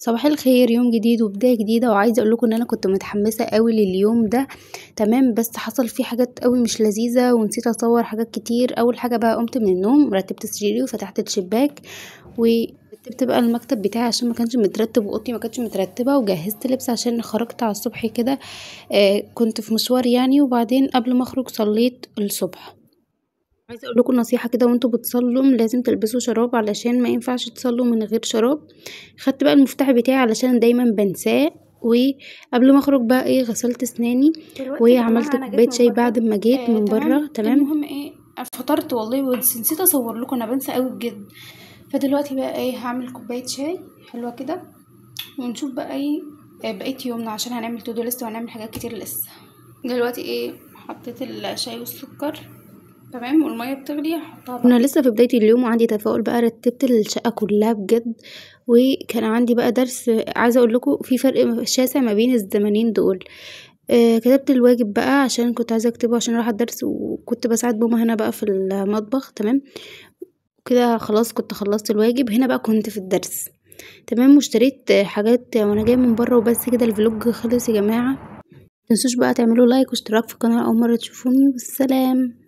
صباح الخير، يوم جديد وبداية جديدة، وعايزة اقول لكم ان انا كنت متحمسة قوي لليوم ده. تمام، بس حصل فيه حاجات قوي مش لذيذة ونسيت اصور حاجات كتير. اول حاجة بقى، قمت من النوم رتبت سريري وفتحت الشباك ورتبت بقى المكتب بتاعي عشان ما كانش مترتب، واوضتي ما كانتش مترتبة، وجهزت لبس عشان خرجت على الصبح كده. كنت في مشوار يعني، وبعدين قبل ما اخرج صليت الصبح. عايزه اقول لكم نصيحه كده، وانتوا بتصلوا لازم تلبسوا شراب علشان ما ينفعش تصلوا من غير شراب. خدت بقى المفتاح بتاعي علشان دايما بنساه. وقبل ما اخرج بقى غسلت اسناني دلوقتي يا جماعه وعملت انا جيت كوبايه من شاي بره. بعد ما جيت من تمام. بره. تمام. المهم فطرت والله، بس نسيت اصور لكم، انا بنسى قوي بجد. فدلوقتي بقى هعمل كوبايه شاي حلوه كده، ونشوف بقى بقيه يومنا، عشان هنعمل تو دو ليست وهنعمل حاجات كتير لسه. دلوقتي حطيت الشاي والسكر، تمام، والميه بتغلي هحطها بقى. انا لسه في بدايه اليوم وعندي تفاؤل بقى، رتبت الشقه كلها بجد. وكان عندي بقى درس، عايزه اقول لكم في فرق شاسع ما بين الزمنين دول. كتبت الواجب بقى عشان كنت عايزه اكتبه عشان اروح الدرس، وكنت بساعد ماما هنا بقى في المطبخ. تمام. كده خلاص كنت خلصت الواجب، هنا بقى كنت في الدرس. تمام، واشتريت حاجات وانا جايه من بره. وبس كده الفلوج خلص يا جماعه. متنسوش بقى تعملوا لايك واشتراك في القناه اول مره تشوفوني، والسلام.